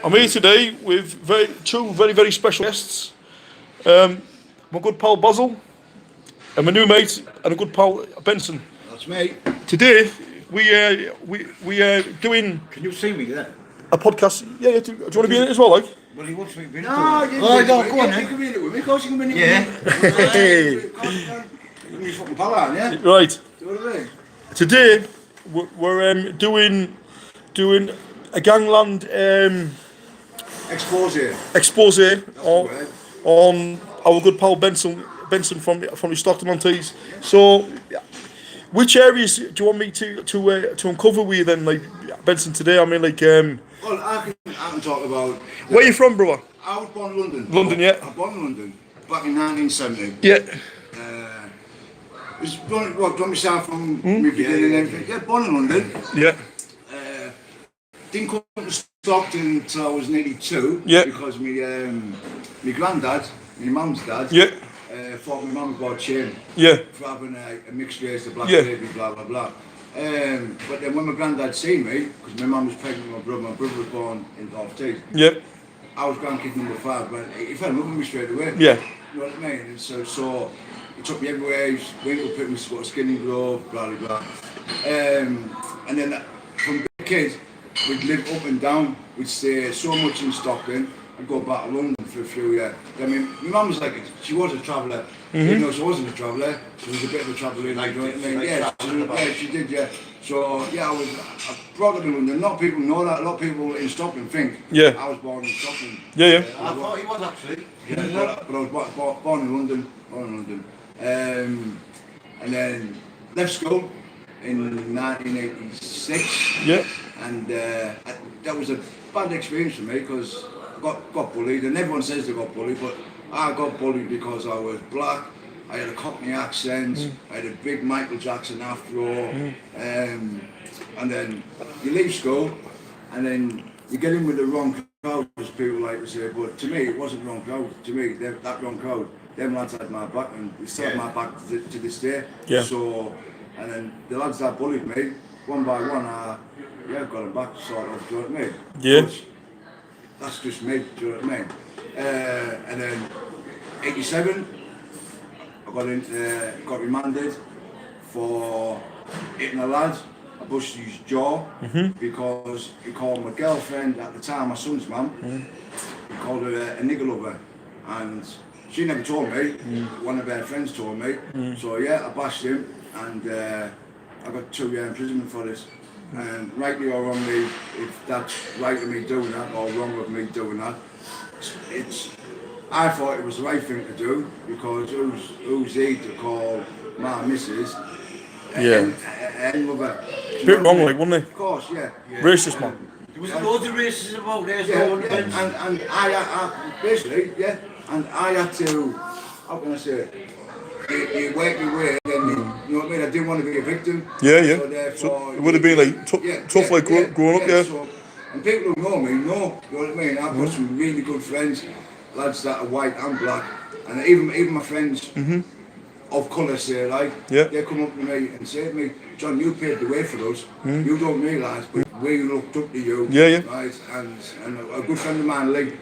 I'm here today with two very special guests. My good pal Basil and my new mate and a good pal Benson. That's me. Today we doing Can you see me there? a podcast. Yeah. Do you want to be in it as well, like? Well, he wants me to be in it. No, you Go on then. You can be in it with me. Of course you can be in it Yeah. with me. Hey. Of course you can. You're fucking pal, aren't you? Right. Do you know what I mean? Today we're doing a Gangland expose on our good pal Benson from the Stockton-on-tees. So, which areas do you want me to uncover with you then, like Benson today? I mean, like Well, I can talk about. Where you from, brother? I was born in London. London, yeah. I was born in London back in 1970. Yeah. Was born myself from my beginning and everything. Yeah, born in London. Yeah. Didn't come to Stockton until I was nearly 2. Yeah. Because my granddad, my mum's dad, Yeah. thought my mum got chain Yeah. for having a mixed race, a black Yeah. baby, blah blah blah. But then when my granddad seen me, because my mum was pregnant with my brother was born in off-tees. Yeah. I was grandkid number 5, but he fell in love with me straight away. Yeah. You know what I mean? And so he took me everywhere. He went up with me to go to Skinny Grove, blah blah blah. And then from big kid, we'd live up and down. We'd stay so much in Stockton. I'd go back to London for a few years. I mean, my mum was like, she was a traveller. Even though she wasn't a traveller, she was a bit of a traveller. Like, you know what I mean? Yeah, she did, yeah. So, yeah, I brought up in London. A lot of people know that. A lot of people in Stockton think I was born in Stockton. Yeah. I thought he was actually. Yeah, but I was born in London. And then left school in 1986. Yeah. And that was a bad experience for me because I got bullied, and everyone says they got bullied, but I got bullied because I was black, I had a Cockney accent, I had a big Michael Jackson afro, and then you leave school, and then you get in with the wrong crowd, as people like to say, but to me it wasn't the wrong crowd. To me, that wrong crowd, them lads had my back, and they still have my back to this day. Yeah. So, and then the lads that bullied me, one by one, got them back sort of, do you know what I mean? Yeah. But that's just me, do you know what I mean? And then 87, I got remanded for hitting a lad. I busted his jaw because he called my girlfriend at the time, my son's mum, he called her a nigger lover, and she never told me. One of her friends told me. So yeah, I bashed him, and I got 2 years imprisonment for this. And rightly or wrongly, if that's right of me doing that or wrong of me doing that, I thought it was the right thing to do, because who's he to call my missus and mother? Bit wrong, like, wasn't Of course, yeah. Racist, man. There was loads of races about there. And I basically, and I had to, how can I say it? You work your way, and you know what I mean? I didn't want to be a victim. Yeah. So therefore, So it would have been like tough, like growing up, yeah. So, and people who know me know, you know what I mean? I've got some really good friends, lads that are white and black, and even my friends of colour say, like, they come up to me and say to me, John, you paved the way for us. You don't realise, but we looked up to you. Yeah. Right? And a good friend of mine, Lee,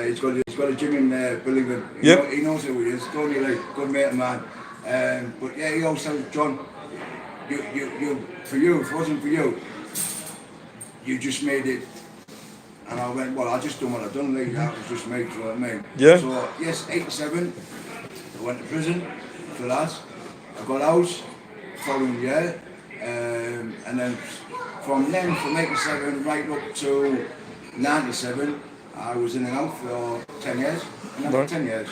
he's got a gym in Billingham. He knows who he is. Tony Lee, good mate of mine. But yeah, he always says, John, you, for you, if it wasn't for you, you just made it. And I went, well, I just done what I done, Lee. That was just me, you know what I mean? Yeah. So yes, 87, I went to prison for that. I got out following year, and then from 87 right up to 97. I was in and out for 10 years, and after 10 years.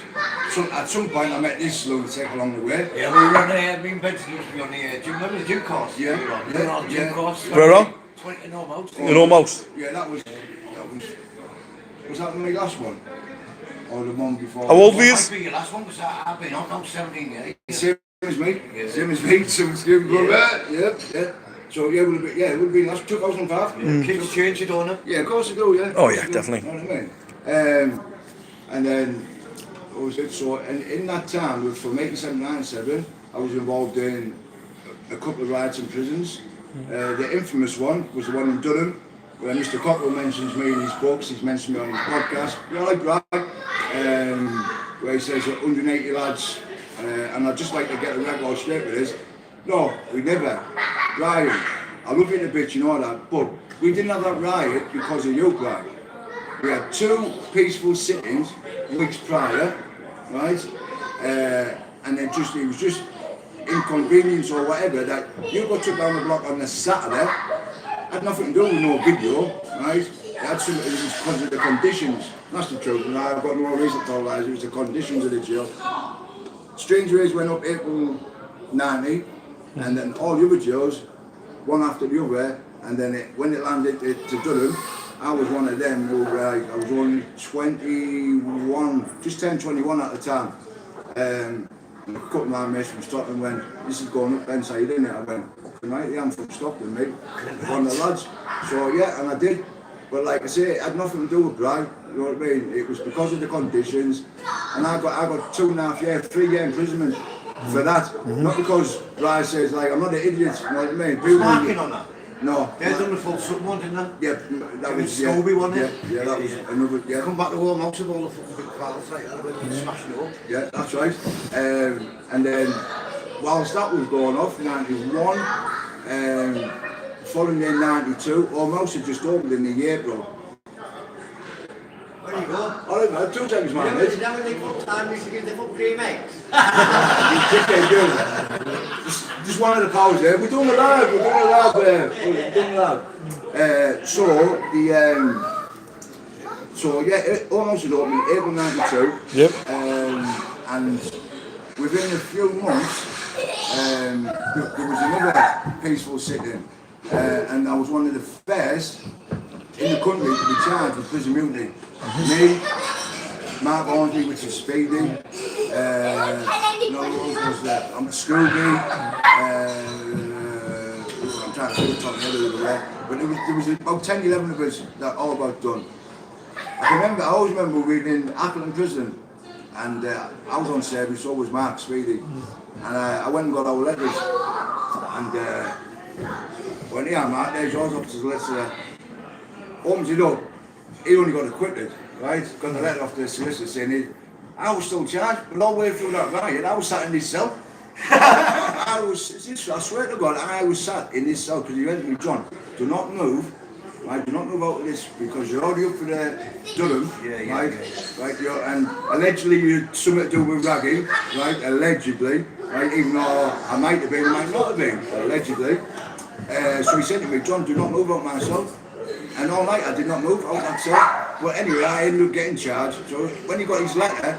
So at some point I met this lunatic along the way. Yeah, we were on the me and Benson used to be on the do you remember the gym course? Yeah. We were on the gym course. Where are? 20 and almost. In almost. Yeah, that was that my last one? Or the one before? How old were you? Might be your last one, because I've been on now 17 years. Same as me. Same as me. Same brother. Yeah. So yeah, it would have been last 2005. Kids change it, don't they? Yeah, of course they do, yeah. Oh yeah, definitely. You know what I mean? And then, what was it? So in that time, from 87 to 97, I was involved in a couple of riots in prisons. The infamous one was the one in Durham, when Mr. Cockrell mentions me in his books, he's mentioned me on his podcast. You know, like Brad, where he says 180 lads, and I'd just like to get a record straight with this. No, we never. Ryan, I love you in a bit, you know that, but we didn't have that riot because of you, Brian. We had 2 peaceful sittings weeks prior, right? And then it was just inconvenience or whatever that you got took down the block on the Saturday. Had nothing to do with no video, right? It was because of the conditions. That's the truth. And I've got no reason to tell lies. It was the conditions of the jail. Strange Rays went up April 90, and then all the other jails, one after the other, and then when it landed to Durham, I was one of them who I was only 21, just turned 21 at the time. And a couple of my mates from Stockton went, "This is going up Benson, isn't it?" I went, "Right, yeah, I'm from Stockton, mate." One of the lads. So yeah, and I did. But like I say, it had nothing to do with Bragg, you know what I mean? It was because of the conditions. And I got 2.5 years, 3-year imprisonment for that. Not because Bragg says, like, I'm not an idiot, you know what I mean? Was marking on that? No. They done the full Sutton one, didn't they? Yeah, that was Scobie, wasn't it? Yeah, that was another, yeah. Come back to warm out of all the fucking big files like that, when you smash it up. Yeah, that's right. And then, whilst that was going off, 91, following year 92, almost had just opened in the April. Where you go? Alright man, 2 seconds man. Is that when they put time used to give the full cream eggs? You think they do. Just one of the powers there. We're doing it live, we're doing it live. We're doing it live. So yeah, it almost had opened in April 92. Yep. And within a few months, there was another peaceful sitting. And I was one of the first in the country to be charged with prison mutiny. Me, Mark Hornsby, which is Speedy, no, who was that? I'm Scooby, I'm trying to think of the top of the way, but there was about 10, 11 of us that all got done. I always remember we were in Appleton prison, and I was on service, so was Mark Speedy, and I went and got our letters, and when Mark, there's yours officers, let's opens it up. He only got acquitted, right? Got the letter off the solicitor saying I was still charged, but all the way through that riot, I was sat in this cell. I swear to God, I was sat in this cell because he went to me, "John, do not move, right? Do not move out of this because you're already up for the Durham, right? Right? And allegedly you had something to do with ragging, right? Allegedly, right? Even though I might have been, I might not have been, allegedly. So he said to me, "John, do not move out of my cell." And all night I did not move out that cell. But anyway, I ended up getting charged. So when he got his letter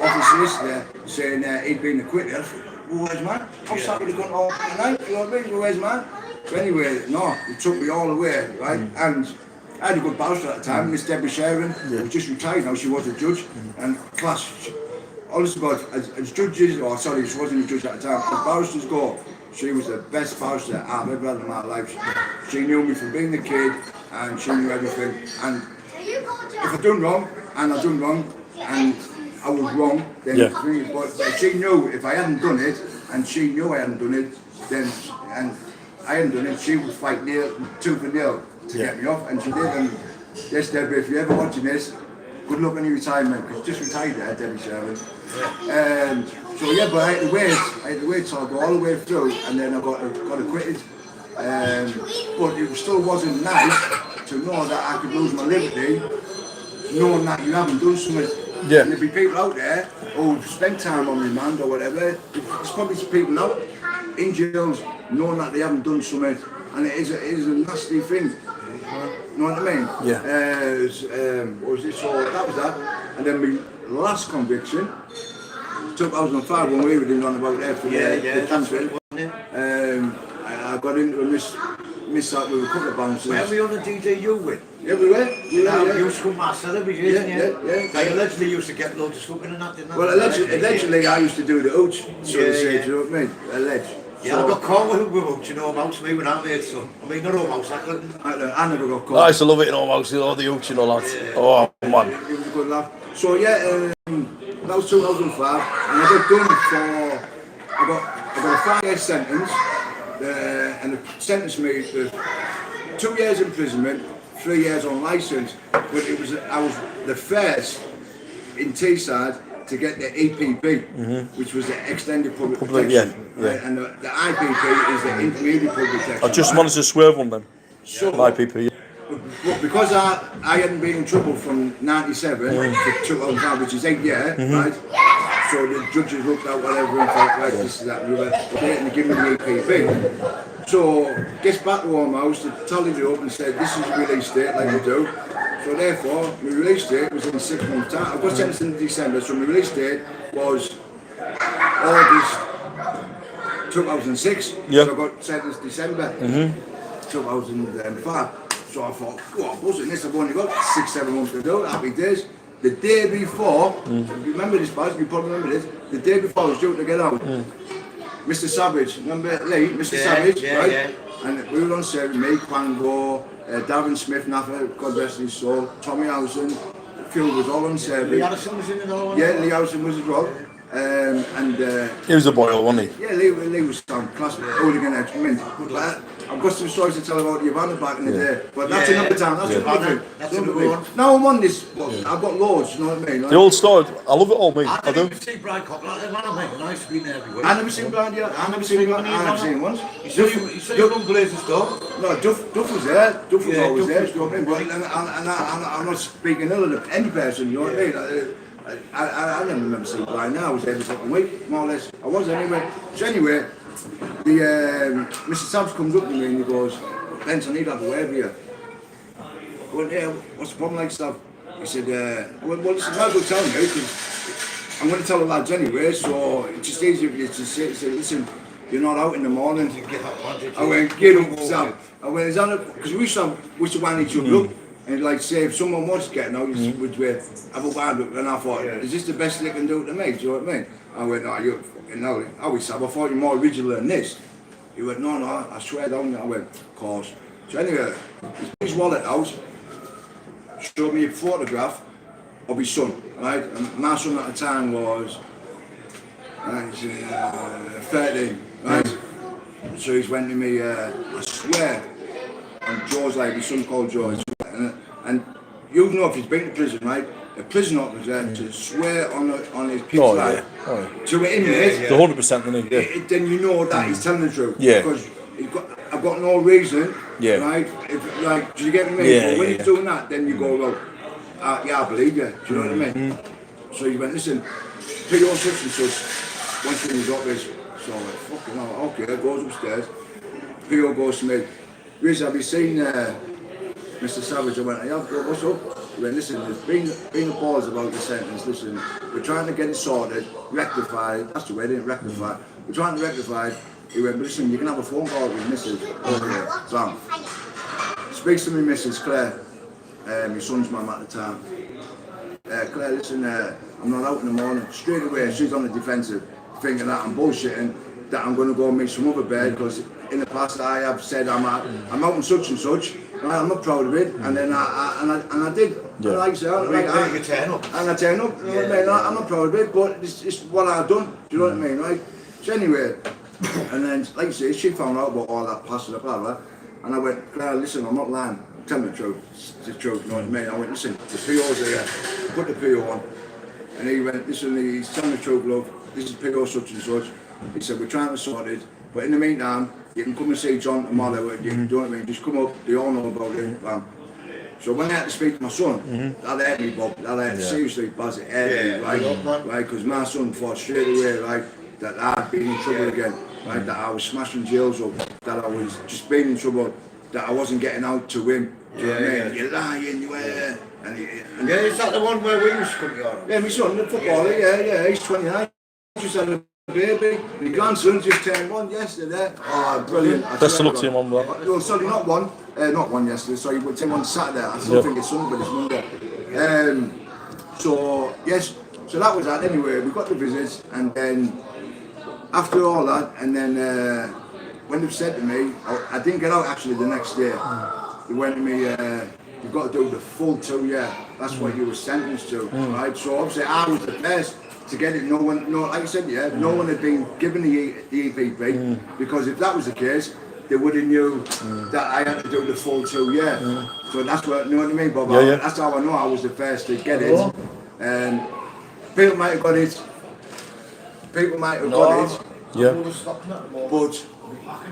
off his solicitor saying he'd been acquitted, I thought, "Well, where's man? I was sat with the gun all night, you know what I mean? Well, where's man?" So anyway, no, he took me all the way, right? And I had a good barrister at the time, Miss Deborah Sharon, who was just retired now, she was a judge. And class, honest to God, as judges, or sorry, she wasn't a judge at the time, as barristers go, she was the best barrister I've ever had in my life. She knew me from being a kid, and she knew everything. And if I done wrong, and I done wrong, and I was wrong, then but she knew if I hadn't done it, and she knew I hadn't done it, then and I hadn't done it, she would fight tooth and nail to get me off, and she did. And yes, Debbie, if you're ever watching this, good luck on your retirement, because just retired there, Debbie Sharon. So yeah, but I had to wait till I go all the way through, and then I got acquitted. But it still wasn't nice to know that I could lose my liberty, knowing that you haven't done something. Yeah. And there'd be people out there who spend time on remand or whatever. There's probably some people out in jails knowing that they haven't done something, and it is a nasty thing. You know what I mean? Yeah. What was it? So that was that. And then my last conviction, 2005, when we were doing on about there for the country. I got into a miss out with a couple of bouncers. Where were you on the DJU with? Everywhere. Yeah. You school my celebrities, Yeah. They allegedly used to get loads of smoking and that, didn't they? Well, allegedly I used to do the hooch, so to say, do you know what I mean? Alleged. Yeah, So, I got caught with hooch, you know, about me when I made some. I mean, not almost, I couldn't. I never got I caught. used to love it in almost, all the hooch and all that. Oh, man. It was a good laugh. So yeah, that was 2005, and I got done for, I got a 5-year sentence, and they sentenced me to 2 years imprisonment, 3 years on licence, but it was I was the first in Teesside to get the EPP, which was the extended public protection, yeah. right? And the IPP is the intermediate public protection. I just right? managed to swerve on them. So, IPP. but because I hadn't been in trouble from 97 to 2005, which is 8 years, right? So the judges looked at whatever and thought, right, this is that, we were going to give me the EPP. So gets back to home house, they tallied it up and said, this is a release date, like we do. So therefore, my release date was in 6 months' time. I got sentenced in December, so my release date was August 2006. Yeah. So I got sentenced December 2005. So I thought, go on, buzzing this, I've only got 6-7 months to do, happy days. The day before, you remember this, Baz, you probably remember this, the day before I was due to get out, Mr. Savage, remember Lee, Mr. Savage, right? Yeah. And we were on service, me, Quango, Davin Smith, Naffa, God rest his soul, Tommy Howson, Phil was all on service. Lee Harrison was in it all. Yeah, Lee Howson was as well. He was a boy, wasn't he? Yeah, Lee was some class hooligan ex-mint. I've got some stories to tell about Ivana back in the day, but that's another time. That's another thing. That's another one. Now I'm on this, I've got loads. You know what I mean? Like, The old story. I love it all, mate. I do. I've seen Brian Cock like that, man. I think nice green everywhere. I never seen Brian. Yeah, I never seen one. I never seen once. You said you run Blazing stuff. No, Duff was there. Duff was always Duff there. was- You know what I mean? But I'm not speaking ill of any person. You know what I mean? I never remember seeing Brian. Now I was every second week, more or less. I was anyway. So anyway, the Mr. Sabs comes up to me and he goes, Benson, I need to have a word with you. I went, yeah, what's the problem, like, Sav? He said, I went, well, listen, might as well tell you, because I'm going to tell the lads anyway, so it's just easier for you to say, listen, you're not out in the morning. I went, get up, Sam. I went, is that it? Because we used to wind each other up. And like, say, if someone was getting out, would we have a wind up? And I thought, is this the best they can do to me? Do you know what I mean? I went, no, you're fucking hell. I was, I thought you're more original than this. He went, no, I swear down. I went, of course. So anyway, he took his wallet out, showed me a photograph of his son, right? And my son at the time was 13, right? So he's went to me, I swear, and George, like, his son called George. And you know if he's been to prison, right? A prison officer to swear on his kid's life to an inmate, 100%, then you know that he's telling the truth. Yeah. Because I've got no reason, right? If, like, do you get me? Yeah, but when he's doing that, then you go, well, yeah, I believe you. Do you know what I mean? So you went, listen, put your such and such. Once when he's got this, so I went, fucking hell, okay, goes upstairs. P.O. goes to me, Riz, have you seen Mr. Savage? I went, I have, what's up? He went, listen, there's been a pause about the sentence, listen, we're trying to get it sorted, rectified, that's the way, didn't rectify. We're trying to rectify it. He went, but listen, you can have a phone call with Mrs. Okay, Sam. Speaks to me, Mrs. Claire, my son's mum at the time. Claire, listen, I'm not out in the morning. Straight away, she's on the defensive, thinking that I'm bullshitting, that I'm going to go and meet some other bed, because in the past I have said I'm out in such and such, right? I'm not proud of it, and then I did. Yeah. And like I said, I turn up. You know what I mean? I'm not proud of it, but it's what I've done. Do you know what I mean, right? So anyway, and then like I say, she found out about all that past and blah blah, and I went, Claire, listen, I'm not lying. Tell me the truth. It's the truth. You know what I mean? I went, listen, the PO's here. Put the PO on, and he went, listen, he's telling the truth, love. This is PO such and such. He said, we're trying to sort it, but in the meantime, you can come and see John tomorrow. You can do it, I mean, just come up. They all know about it. So when I had to speak to my son, that hurt me, Bob. That hurt seriously, Baz. It hurt me, right? Because my son thought straight away, right, that I'd been in trouble again, right? That I was smashing jails up, that I was just being in trouble, that I wasn't getting out to him. Do you know what I mean? You're lying, you were. And is that the one where we used to come to? Yeah, my son, the footballer, yeah, he's 29. Just had a baby. My grandson just turned 1 yesterday. Oh, brilliant. Best of luck to him on that. No, sorry, not one yesterday. Sorry, we turned 1 Saturday. I still think it's Sunday, but it's Monday. So, yes, so that was that. Anyway, we got the visits, and then after all that, and then when they've said to me, I didn't get out actually the next day. They went to me, you've got to do the full 2 year. That's what you were sentenced to, right? So obviously I was the first to get it. No one, like I said, no one had been given the EPP, because if that was the case, they would have knew that I had to do the full 2 year. So that's what, you know what I mean, Bob? Yeah. That's how I know I was the first to get it. And people might have got it. People might have got it. Yeah. But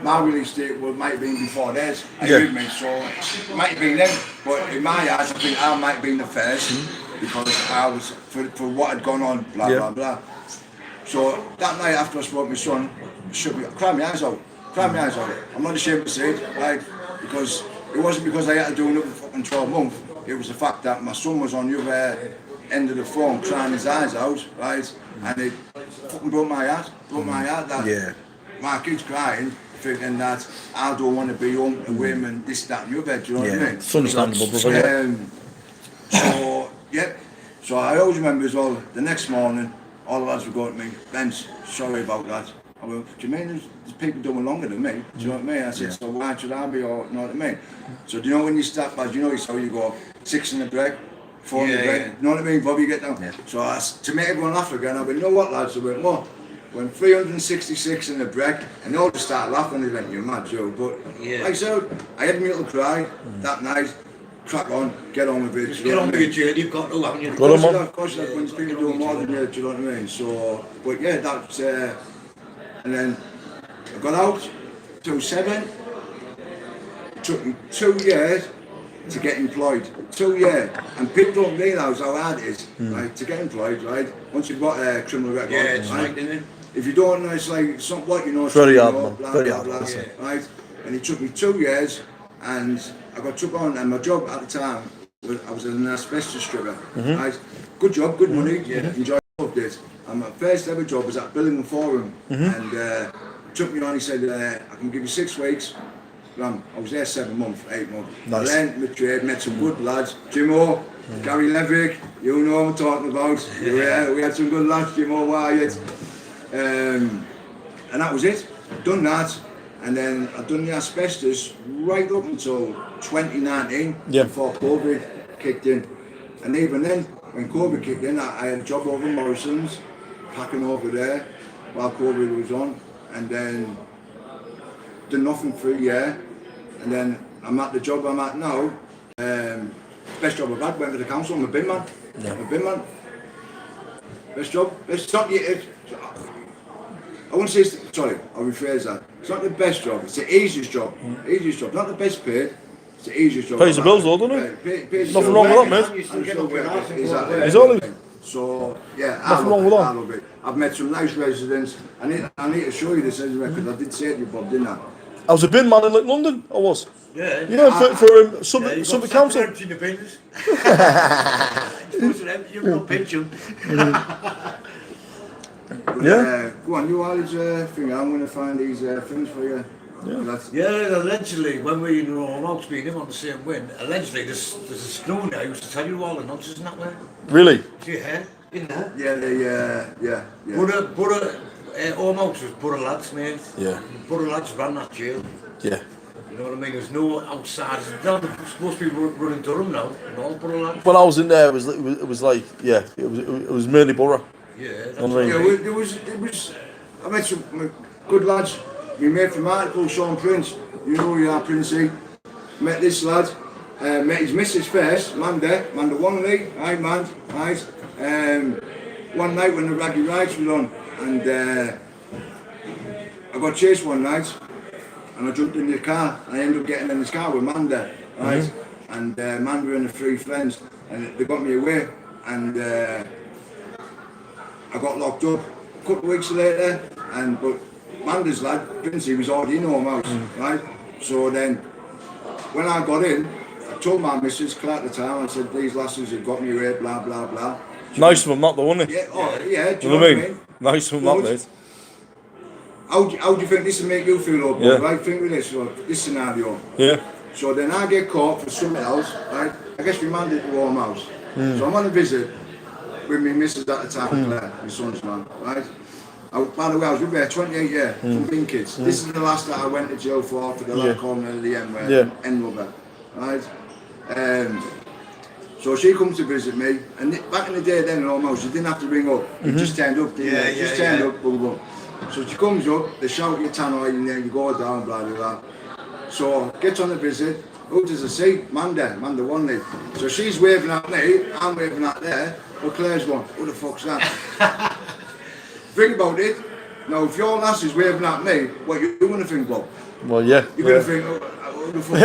my release date might have been before theirs. Yeah. With me, so it might have been them. But in my eyes, I think I might have been the first because I was for what had gone on, blah blah blah. So that night after I spoke to my son, I should be crying my eyes out. Crying my eyes out. I'm not ashamed to say it, right? Because it wasn't because I had to do another fucking 12 months. It was the fact that my son was on the other end of the phone crying his eyes out, right? And it fucking broke my heart. Broke my heart that my kid's crying, thinking that I don't want to be home and with him and this, that and the other, do you know what I mean? It's understandable, brother. So, yeah. So I always remember as well, the next morning, all the lads were going to me, Benz, sorry about that. I went, do you mean there's people doing longer than me? Do you know what I mean? I said, so why should I be, or you know what I mean? So do you know when you start, as you know, it's how you go 6 in the break, 4 in the break, you know what I mean, Bobby, you get down. So to make everyone laugh again, I went, you know what lads, I went, what? When 366 in the break, and they all just started laughing, they went, you're mad, Joe. But like I said, I had a little cry that night, crack on, get on with it. Get on with it, Jay, you've got to, haven't you? Of course, when people do more than you, do you know what I mean? So, but yeah, that's, and then I got out to 7, took me 2 years to get employed. 2 years, and people don't realise how hard it is, right, to get employed, right? Once you've got a criminal record, it's right? like, If you don't know, it's like what you know. Very hard, know, man. blah, Very blah, hard, blah, right? And it took me 2 years, and I got took on, and my job at the time I was an asbestos stripper. Right? Good job, good money, enjoyed it. And my first ever job was at Billingham Forum, and took me on. He said, "I can give you 6 weeks." I was there 7 months, 8 months. Nice. I learned the trade, met some good lads. Jimmo, Gary Levick, you know what I'm talking about. We had some good lads, Jimmo Wyatt. And that was it. Done that, and then I'd done the asbestos right up until 2019 before COVID kicked in. And even then, when COVID kicked in, I had a job over in Morrison's, packing over there while COVID was on, and then did nothing for a year, and then I'm at the job I'm at now. Best job I've had, went to the council, I'm a bin man. I'm a bin man. Best job, best job. I wouldn't say, sorry, I'll rephrase that. It's not the best job, it's the easiest job. Easiest job, not the best paid, it's the easiest job. Pays the bills though, doesn't it? Nothing wrong with that, mate. Exactly. So, yeah, Nothing wrong with that. I love it. I've met some nice residents. I need to show you this anyway, because I did say it to you, Bob, didn't I? I was a bin man in London, I was. Yeah. Yeah, for Suffolk Council. Empty the bins. You've got pinch them. Go on, you always thing. I'm going to find these things for you. Yeah, allegedly, when we were all out being him on the same win, allegedly there's a screw there who used to tell you all the nonsense in that way. Really? Yeah, in there. Yeah. Almost was Borough lads, mate. Yeah. Borough lads ran that jail. Yeah. You know what I mean? There's no outsiders. Most people running Durham now, and all Borough lads. When I was in there, it was like, yeah, it was mainly Borough. Yeah, that's right. It was. I met some good lads. We mate from Article, Sean Prince. You know who you are, Princey. Met this lad. Met his missus first, Manda Wanley. Hi, man. Right. One night when the Raggy Rides were on, and I got chased one night, and I jumped in the car, and I ended up getting in this car with Manda, right? And Manda and the 3 friends, and they got me away, and I got locked up. A couple of weeks later, but Manda's lad, Princey, was already in home house, right? So then, when I got in, I told my missus, Claire at the time, I said, these lasses have got me away, blah, blah, blah. Nice of them, that though, wasn't it? Yeah, Do you know what I mean? Nice of them, that, mate. How do you think this will make you feel, up, right? Think with this scenario. Yeah. So then I get caught for something else, right? I guess remanded to home house. So I'm on a visit with my missus at the time, Claire, my son's man, right? By the way, I was with her 28 years, from being kids. This is the last that I went to jail for the lad calling her the M word, N-rubber, right? So she comes to visit me, and back in the day then almost, you didn't have to ring up, you just turned up, didn't you? Just turned up, boom, boom. So she comes up, they shout your tannoy in there, you go down, blah, blah, blah. So gets on the visit. Who does I see? Manda Wanley. So she's waving at me, I'm waving at her, but Claire's going, who the fuck's that? Think about it. Now, if your lass is waving at me, what you going to think, Bob? Well, yeah. You're going to think, oh, who the fuck is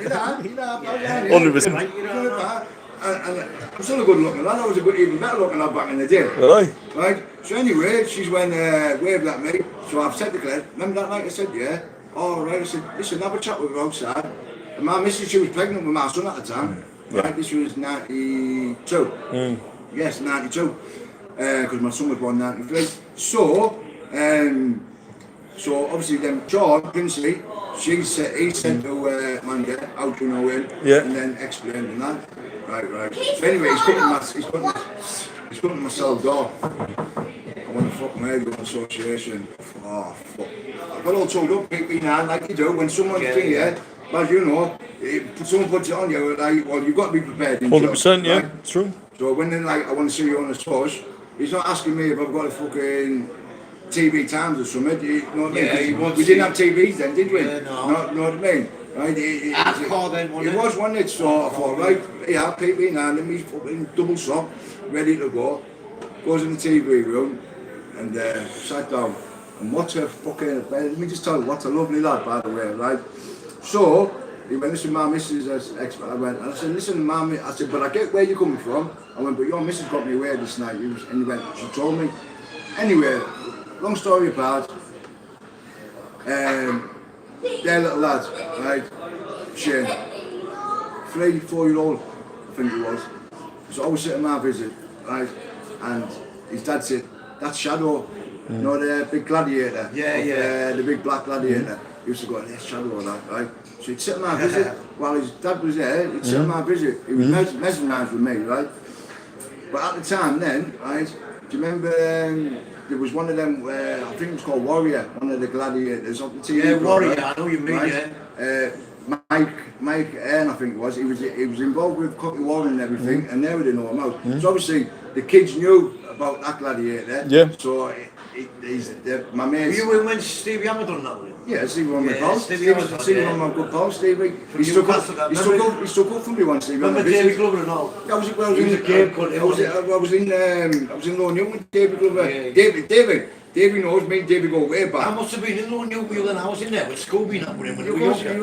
that? You know, 100%. And I'm still a good looking lad. I was a good, even better looking lad back in the day. Right. Right? So anyway, she's when waved at me. So I've said to Claire, remember that night I said, yeah? Oh, right. I said, listen, have a chat with her outside. And my missus, she was pregnant with my son at the time. Right? This was 92. Yes, 92. Because my son was born 93. So obviously then John, Princey, he sent to Manga out to know him, and then explained and that. Right. So anyway, he's coming to my cell door. I want to fucking radio association. Oh fuck. I got all told up, like you do, when someone's here, as you know, if someone puts it on you, like, well, you've got to be prepared. 100%, yeah, right? True. So when they're like, I want to see you on the source, he's not asking me if I've got a fucking TV times or something. You know what I mean? We didn't have TVs then, did we? Yeah, no. Know what I mean? Right? It was one that sort of thought, right, yeah, PP now, let me fucking double sock, ready to go. Goes in the TV room and sat down. And what a fucking, let me just tell you, what a lovely lad, by the way, right? So, he went, listen, my missus is expert. I went, and I said, listen, mum, I said, but I get where you're coming from. I went, but your missus got me away this night. And he went, she told me. Anyway, long story apart, their little lad, right, Shane, 3-4-year-old, I think he was. So I was sitting at my visit, right, and his dad said, that's Shadow, you know, the big gladiator. Yeah. The big black gladiator. He used to go, there's Shadow and that, right. So he'd sit at my visit, while his dad was there, he'd sit at my visit. He was mesmerised with me, right. But at the time then, right, do you remember, there was one of them, I think it was called Warrior, one of the gladiators on the TV. Yeah, Warrior, right? I know you mean, right? Mike Airn, I think it was. He was involved with Cookie Warren and everything, and they would know him out. So obviously the kids knew about that gladiator. Yeah. So my mates. Were you in when Stevie Hammer done that with him? Yeah, Stevie on my pal. Stevie on my good pal, Stevie. He stuck up for me once, Stevie. Remember David Glover and all? I was in Lone Young with David Glover. David knows me, David go way back. I must have been in Lone Young when I was in there with Scooby and with him. You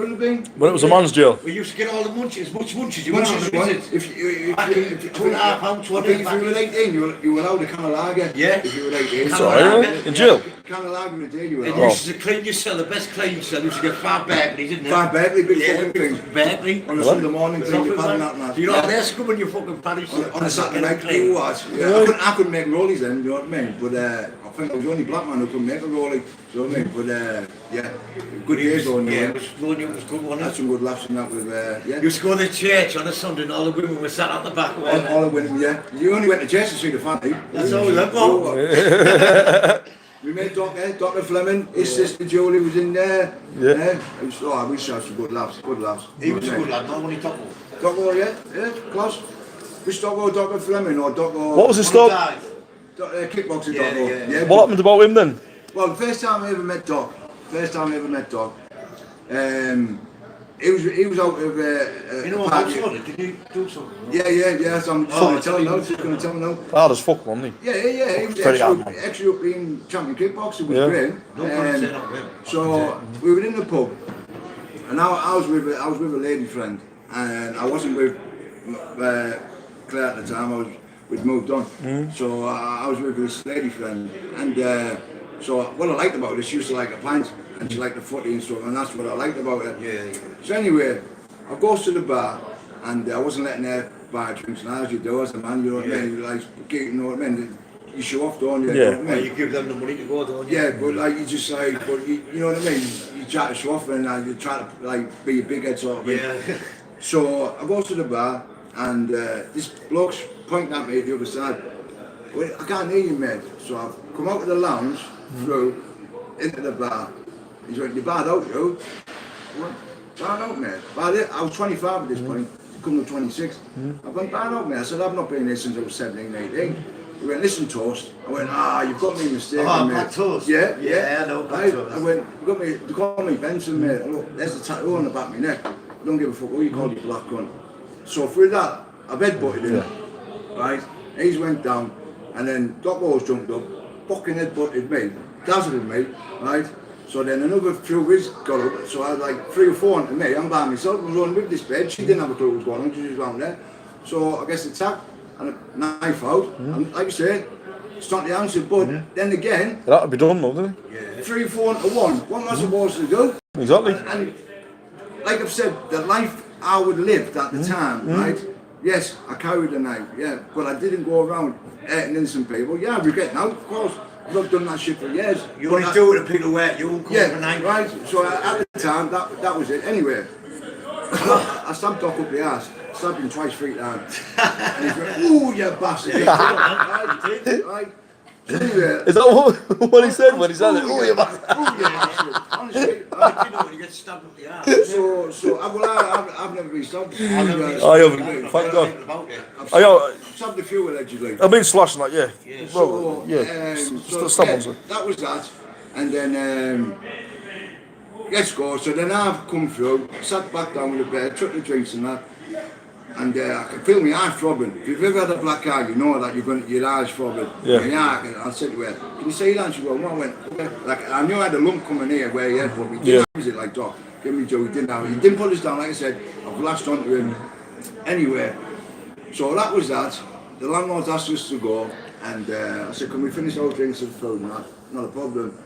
would have been. When it was a man's jail. We used to get all the munchies, much munchies. You Munchies went on one. If you £2.5, were 18, you were allowed a can of lager. Yeah. If you were 18. Sorry, in jail? Can of lager a day you were And allowed. you used to clean your cell, the best clean cell. You used to get 5 Berkeley, didn't you? 5 Berkeley, big fucking thing. Berkeley. On a Sunday morning, clean your pan and that, man. You're not there scrubbing your fucking parish. On a Saturday night, you was. Yeah, I couldn't make rollies then, you know what I mean? But I think I was the only black man who couldn't make a rollie, you know what I mean? But yeah, good days though. Yeah, Lone Young was good, wasn't Had it? some good laughs and that with, yeah. You used to go to the church on a Sunday and all the women were sat at the back. All the women, yeah. You only went to church to see the family. That's all we went for. We met Dr. Fleming, his sister Julie was in there. Yeah. We used to have some good laughs, He was a good lad, not when he talked. Dr. Yeah, class. Which Dr. Fleming or Dr. What was his stop? Kickboxing Yeah, Dr. yeah. What happened about him then? Well, the first time I ever met Doc, he was out of You know what party. about did you do something? Yeah, so I'm gonna tell him now, Hard as fuck, wasn't he? Yeah, he was Very hard, man. ex-European champion kickboxer with Yeah. Graham. No problem saying that with him. So we were in the pub, and I was with a lady friend, and I wasn't with Claire at the time. We'd moved on, so I was with this lady friend, and so what I liked about her, she used to like a pint, and she liked the footy and stuff, and that's what I liked about her. Yeah. So anyway, I goes to the bar, and I wasn't letting her buy drinks, and as you do as a man, you know what I mean, you like, you know what I mean, you show off, don't you? Yeah. You know what I Well, mean? you give them the money to go, don't you? Yeah, but like you just like, but you know what I mean? You try to show off and you try to like be a big head sort of thing. Yeah. So I go to the bar and this bloke's pointing at me at the other side. Well, I can't hear you, mate. So I've come out of the lounge, through, into the bar. He's like, you barred out, you? What? Barred out, mate. Barred it. I was 25 at this point, coming to 26. I've gone barred out, mate. I said, I've not been here since I was 17, 18. He went, listen, Toast. I went, you've got me mistaken, Oh, mate. Black Toast? Yeah, Yeah, I know Black Right? Toast. I went, you got me, they call me Benson, mate. And look, there's the tattoo on the back of my neck. I don't give a fuck what you call you, black cunt. So through that, I headbutted him, right? He's went down, and then Doc Rose jumped up, fucking headbutted me, dazzled me, right? So then another few of us got up, so I had like 3 or 4 onto me. I'm by myself, I'm running with this bed. She didn't have a clue what was going on because she was around there. So I guess attack and a knife out, and like I said, it's not the answer, but then again, That'd be done, though, doesn't it? 3 or 4 onto 1, what am I supposed to do? Exactly. And like I've said, the life I would lived at the time, right? Yes, I carried a knife, yeah, but I didn't go around hurting innocent people. Yeah, I regret now, of course. I've done that shit for years. You only do it to people where you won't come Yeah, for a knife. right. So at the time, that was it. Anyway, I stabbed Doc up the ass, stabbed him twice, 3 times. And he went, ooh, you bastard. Right. So anyway, Is that what he said when he said it? Oh, you bastard. ooh, you bastard. Honestly, You know when you get stabbed up the arse. so I've never been stabbed. I haven't, thank God. I've stabbed a few allegedly. I've been slashing that, yeah. So, that was that. And then, let's go. So then I've come through, sat back down with a bed, took the drinks and that. And I can feel my eyes throbbing. If you've ever had a black eye, you know that your eyes throbbing. Yeah. And I said to her, can you see that? And she went, well, I went, okay. Like, I knew I had a lump coming here where he had, but he didn't have it like, Doc, give me Joe, he didn't have it. He didn't put us down, like I said, I've lashed onto him. Anyway, so that was that. The landlord asked us to go, and I said, can we finish our drinks and food and that? Not a problem.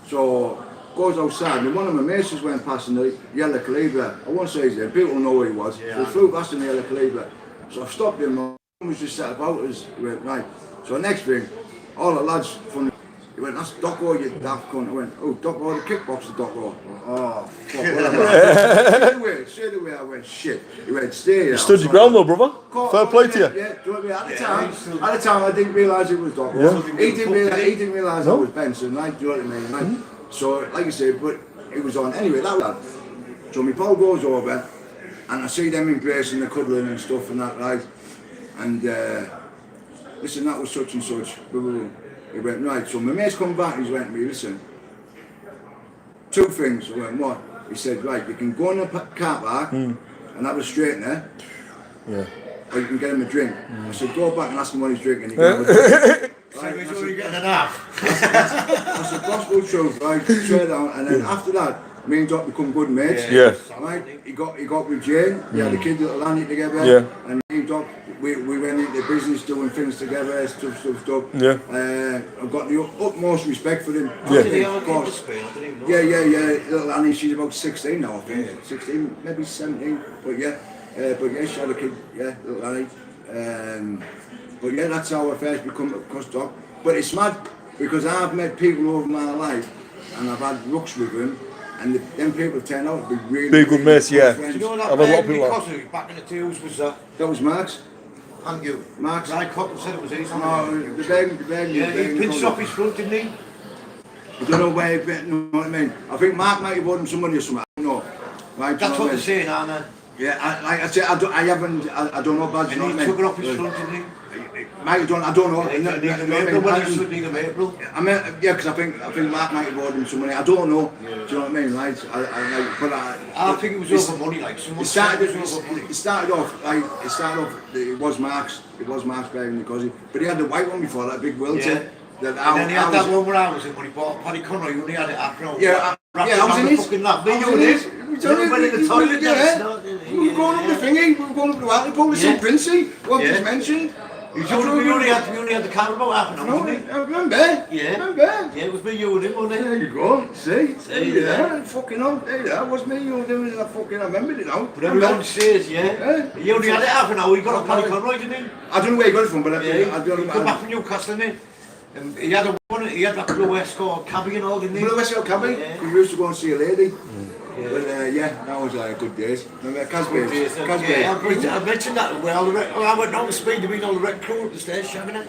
So, goes outside, and one of my mates just went past in the yellow Calibra. I won't say his name, people know who he was. Yeah. So he flew past in the yellow Calibra. So I stopped him, and he was just sat about us. He went, right. So next thing, all the lads from he went, that's Docko, you daft cunt. I went, oh, Docko, the kickboxer Docko. Oh, fuck, straight away I went, shit. He went, stay here. You stood your ground though, brother. Fair play to you. Yeah, do you know what I mean? At the time, I didn't realise it was Docko. Yeah. He didn't realise I was Benson, like, do you know what I mean? Like, so, like I said, but it was on. Anyway, that was that. So my pal goes over, and I see them embracing the cuddling and stuff and that, right? And, listen, that was such and such. He went, right. So my mate's come back and he's went to me, listen, 2 things. I went, what? He said, right, you can go in the car park and have a straightener. Yeah. Or you can get him a drink. I said, go back and ask him what he's drinking. He can have a drink. Right, he's already getting enough. That's the gospel truth, right? Straight down, and then after that, me and Doc become good mates. Yeah. Right? He got with Jane. We had the kids little Andy together. Yeah. And me and Doc, we went into business doing things together, stuff. Yeah. I've got the utmost respect for him. Yeah. Of course. Yeah. Little Annie, she's about 16 now, I think. 16, maybe 17. But yeah, she had a kid. Yeah, little Annie. But yeah, that's how I first become a cuss dog. But it's mad because I've met people over my life and I've had looks with them, and them people turn out to be really good mates, yeah. friends. Do you know I've had a lot of that people Cotter back in the tails was That was Mark's. and you? Mark's. Guy Cotton said it was his. No, the bag. Yeah, he pinched off his front, didn't he? I don't know where he went, you know what I mean? I think Mark might have bought him somebody or something, I don't know. Right, That's what they're saying, aren't they? Yeah, like I said, I don't know about you know And what I he mean? took it off his front, didn't he? Might have done, I don't know. When he should need a April. I mean, yeah, because I think Mark might have ordered him some money. I don't know. Do you know what I mean? Right? I think it was over money, like someone said it was over money. It started off. It was Mark's bag in the cosy, but he had the white one before that big Wilton. And then he had that one where I was in when he bought Paddy Conroy. He only had it after all. Yeah, I was in it. Fucking lap. I was in it. We went in the toilet. Yeah. We were going up the thingy. We were going up the Hartlepool with some Princey. What was mentioned. We only had the car about half an hour, didn't we? I remember. Yeah. Remember. Yeah, it was me, you and him, wasn't it? There you go. See? Yeah. Fucking hell. That was me. You doing it. I remembered it now. But everyone says, yeah. He only had it half an hour. He got a Paddy Conroy, didn't he? I don't know where he got it from, but He come back from Newcastle, didn't he? He had that blue Westcott cabbie and all, didn't he? Blue Westcott cabbie? Yeah. We used to go and see a lady. Yeah. But that was good days. Remember Good days. Casbah? Yeah, I mentioned that. Well, I went down the speed to meet all the rec crew up the stairs, shagging it.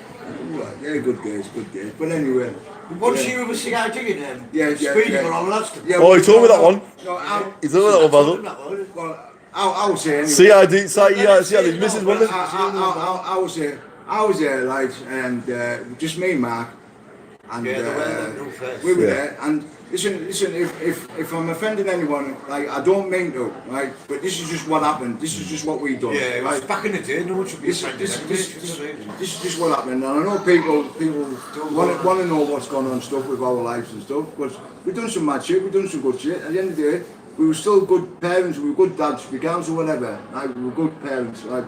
Yeah, good days. But anyway. Once you were cigar digging Yeah. Speedy got all the lads to... Yeah, Oh, he told me that one. No, He told me that one, Basil. I will say anyway. CID, his missus, wasn't it? I will say, I was there, right, and just me and Mark, and Yeah, they were the new face. we were Yeah. there. And listen, if I'm offending anyone, like I don't mean to, right, but this is just what happened. This is just what we done, Yeah, it was right. back in the day, no one should be This, offended. this, anyway, this, should this, they? this is just what happened, and I know people want to know what's going on and stuff with our lives and stuff, but we've done some mad shit, we've done some good shit. At the end of the day, we were still good parents, we were good dads, we can't or whatever, right? We were good parents, right?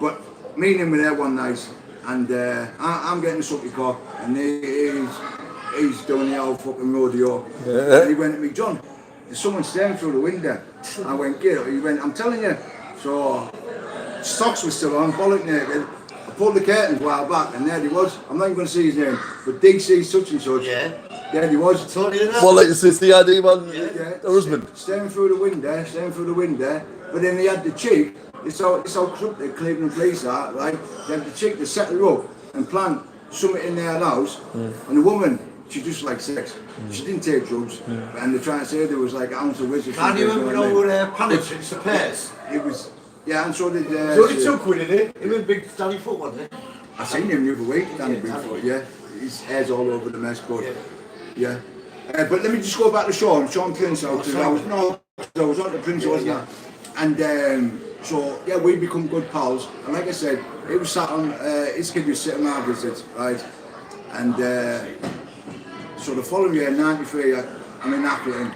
But me and him were there one night, and I'm getting a sucky cock, and he's doing the old fucking rodeo, and he went to me, John, there's someone staring through the window. I went, get it. He went, I'm telling you. So socks were still on, bollock naked. I pulled the curtains a while back, and there he was. I'm not even going to see his name, but DC such and such. Yeah. There he was. Totally did that. Well, like, it's the ID, man. Yeah. The husband. Staring through the window, but then he had the cheek, it's how crooked the Cleveland police are, right? They had the cheek to set her up and plant something in their house, and the woman, she just like sex. She didn't take drugs, and they're trying to say there was like an ounce of whiskey. Can you remember when panics, it's the pairs? It was, yeah, and so did. So only 2 quid in it. He was a big Danny Foot, wasn't he? I seen him the other week, Danny Yeah, Bigfoot, Danny. yeah. His hair's all over the mess, but Yeah. yeah. But let me just go back to Sean Prince out, because I was on the Prince, wasn't I? And so, yeah, we become good pals, and like I said, it was sat on, his kid was sitting on our visit, right? And so the following year, 93, I'm in Appleton,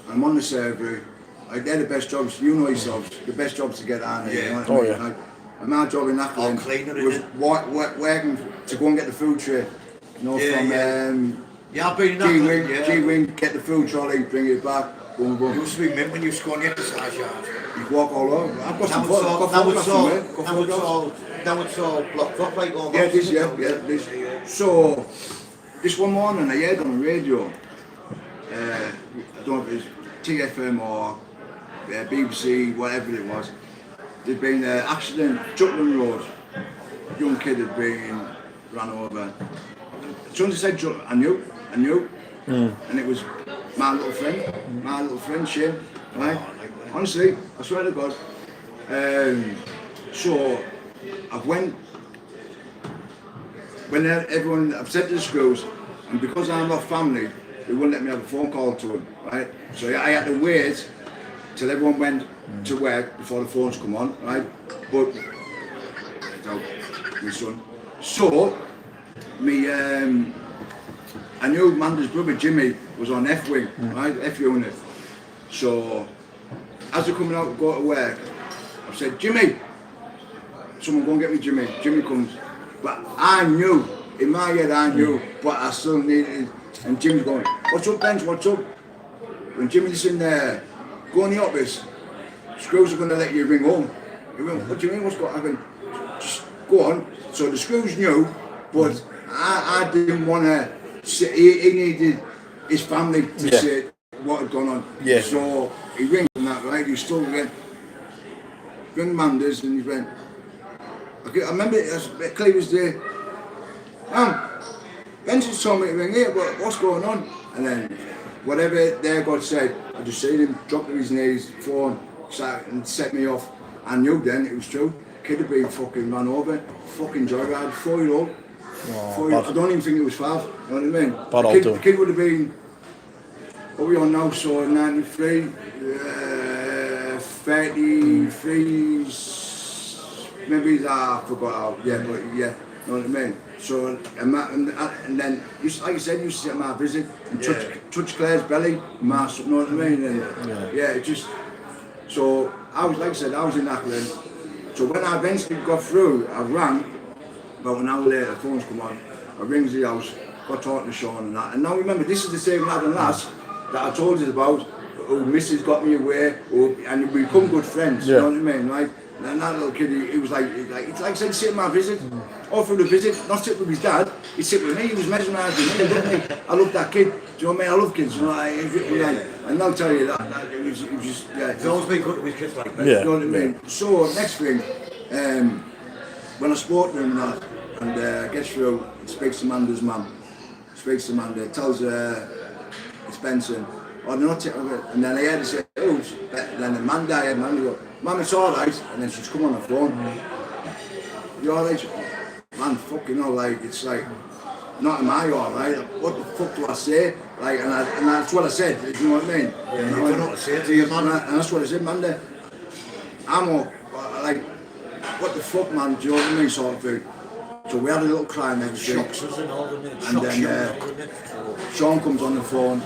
I'm on the surgery, like, they're the best jobs, you know yourselves, the best jobs to get on here, you know what I mean? yeah. Like, and my job in Appleton cleaner, was innit? working to go and get the food tray, you know, Yeah, from yeah. Yeah, I've been in that. G-Wing, get the food trolley, bring it back, boom, It boom. used to be mint when you used to go on the exercise yard. You walk all over. I've got some Now photographs it's from it. now it's all blocked up like all Yeah, that. this, this. So, this one morning I heard on the radio, I don't know if it was TFM or BBC, whatever it was, there'd been an accident, Jutland Road. A young kid had been run over. As soon as I said Jutland, I knew. And it was my little friend, Shane, right? Honestly, I swear to God. So, I've when everyone, I've said to the schools, and because I'm not family, they wouldn't let me have a phone call to them, right? So I had to wait till everyone went to work before the phones come on, right? But, my son. So, I knew Amanda's brother Jimmy was on F-Wing, right? F-Unit. So, as they're coming out to go to work, I said, Jimmy, someone go and get me Jimmy. Jimmy comes. But I knew, in my head I knew, but I still needed, and Jimmy's going, what's up, Bench, what's up? When Jimmy's in there, go in the office, Screws are going to let you ring home. He went, what do you mean, what's going to happen? Just go on. So the Screws knew, but I didn't want to say, he needed his family to say what had gone on. Yeah. So he rings and that, right? He still went, ring Manders, and he went, okay, I remember it as clear as day. Benson told me to ring here, but what's going on? And then whatever their God said, I just seen him drop to his knees, phone, sat and set me off. I knew then it was true. Kid had been fucking run over, fucking joyride, 4-year-old. I don't even think it was 5, you know what I mean? The kid would have been, what are we on now, so 93, 33, maybe I forgot how, yeah, but yeah, you know what I mean? So, and then, like I said, you used to sit at my visit and touch Claire's belly, you know what I mean? And it just, so I was, like I said, I was in Ackland. So when I eventually got through, I rang, about an hour later, the phone's come on, I rings the house, got talking to Sean and that. And now remember, this is the same lad and lass that I told you about, who Mrs. got me away, and we become good friends, you know what I mean, right? And that little kid, he was like I said, sit at my visit, all through the visit, not sit with his dad, he'd sit with me, he was mesmerising me, he loved me. I love that kid, do you know what I mean? I love kids, you know, and I'll tell you that it was just, It's always been good with kids like that. you know what I mean? So, next thing, when I spoke to him and gets through, speaks to Amanda's mum, tells her it's Benson, or they're not taking it, and then I heard her say, oh, then Amanda go, Mum, it's alright, and then she's come on the phone. you alright? Man, fucking hell, like, it's like, not am I alright? What the fuck do I say? Like, and that's what I said, you know what I mean? Yeah, you don't know what to say to your man. And that's what I said, man. I'm all, like, what the fuck, man, do you know what I mean, sort of thing. So we had a little cry next day. Shocks us and all, doesn't it? And then Sean comes on the phone,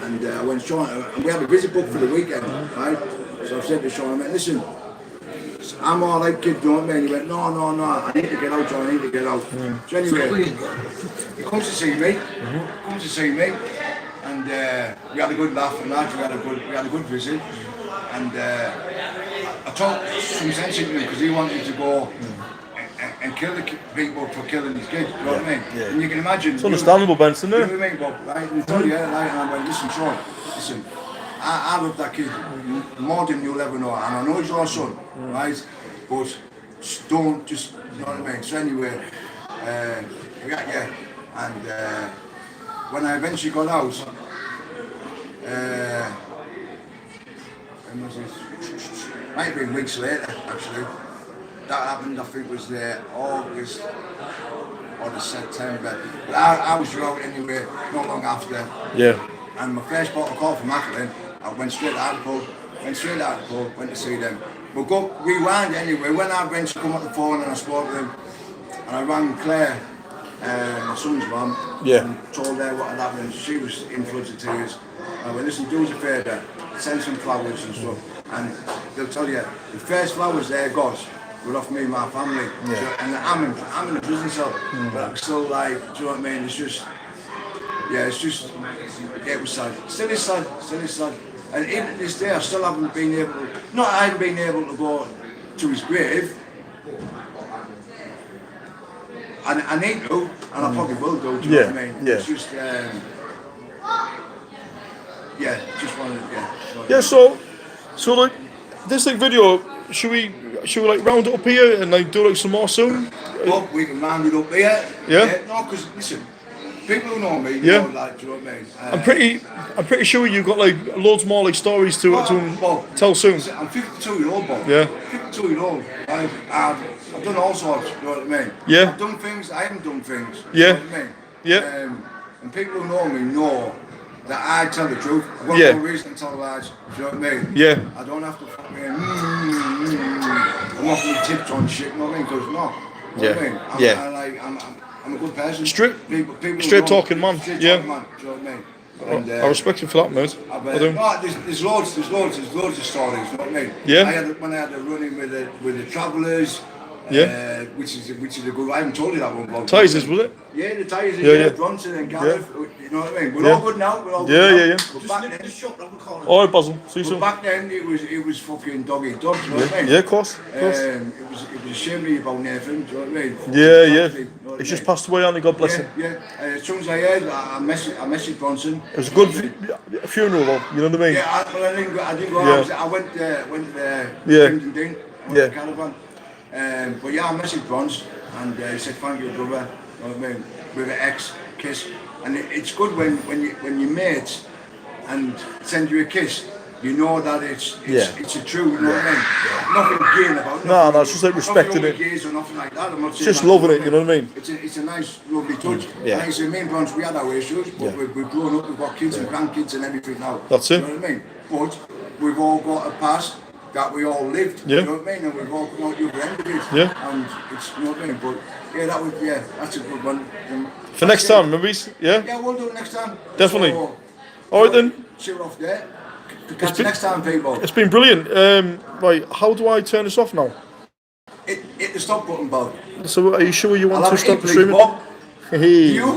and when Sean, and we had a busy book for the weekend, right? So I said to Sean, I went, listen, I'm all right, kid, don't me? And he went, no, I need to get out, John, I need to get out. So anyway, he comes to see me, and we had a good laugh and that, we had a good visit, and I talked some sense into him because he wanted to go and kill the people for killing his kids, you know what I mean? Yeah. And you can imagine. It's understandable, Benson, You yeah? know what I mean, Bob, right? We told you, like, and I went, listen, Sean, listen, I love that kid more than you'll ever know, and I know he's your son, right? But don't just, you know what I mean? So anyway, we got you, and when I eventually got out, when was it? Might have been weeks later, actually. That happened, I think, was the August or the September. But I was out anyway, not long after. Yeah. And my first bottle of call from Macklin, I went straight out of the pub, went to see them. But go rewind anyway, when I went to come up the phone and I spoke to them, and I rang Claire, my son's mum, Yeah. and told her what had happened. She was in floods of tears. I went, listen, do us a favour, send some flowers and stuff. And they'll tell you, the first flowers they got were off me and my family. Yeah. So, and I'm in a prison cell, but I'm still like, do you know what I mean? It's just, yeah, it was sad. Still is sad. And even to this day, I still haven't been able to, I haven't been able to go to his grave. And I need to, and I probably will do, do you know what I mean? Yeah. It's just, just wanted, Yeah, so like, this like video, should we like round it up here and like do like some more soon? Well, we can round it up here. Yeah? No, because, listen, people who know me, Yeah. know, like, do you know what I mean? I'm pretty sure you've got like loads more like stories to tell soon. Listen, I'm 52-year-old, Bob. Yeah. 52-year-old. I've done all sorts, you know what I mean? Yeah. I've done things, I haven't done things. Yeah. You know what I mean? Yeah. And people who know me know that I tell the truth. I've got Yeah. no reason to tell lies. Do you know what I mean? Yeah. I don't have to fucking I'm off my tips on shit, you know what I mean? Because no. You know what I mean? I'm a good person. People straight talking man. Straight Yeah. talking man. Do you know what I mean? And, I respect you for that, mate. I do. no, there's loads of stories, you know what I mean? Yeah. When I had a run-in with the Travellers, Yeah. which is a good, I haven't told you that one, Bob. Tyses, was it? Yeah, the Tyses, Yeah. Bronson and Gareth, you know what I mean? We're Yeah. all good now, we're all Yeah, good yeah, now. yeah. But Just back nip then, the shop round the corner. Alright, Basil. See you soon. back then it was fucking dog eat dog, you know what I mean? Yeah, of course. It was a shame really about Nathan, do you know what I mean? Yeah, yeah. You know what I He's just mean? passed away, only God bless him. Yeah. As soon as I heard, I messaged Bronson. It was a good funeral, though. You know what I mean? Yeah, I didn't go. Yeah. I went to the Yeah. Kingdom Dean, Yeah. the caravan. But yeah, I messaged Bronze and he said thank you, brother. You know what I mean? With an X kiss, and it's good when your mates and send you a kiss. You know that it's a true. You know what I mean? Nothing gain about. No, it's just like respecting it. Gays or nothing like that. I'm not saying Just that, loving it, you know what I mean? It's a nice, lovely touch. Yeah. Like I say, me and Bronze, we had our issues, but we've grown up, we've got kids and grandkids and everything now. That's it. You know what I mean? But we've all got a past that we all lived. Yeah. You know what I mean? And we've all come out the other end of it. Yeah. And it's, you know what I mean? But that's a good one. For next time, maybe? Yeah? Yeah, we'll do it next time. Definitely. So, Alright then. see you off there. Catch you next time, people. It's been brilliant. Right, how do I turn this off now? Hit the stop button, Bob. So are you sure you want I'll to have it stop in, the please, streaming? Bob. Hey. You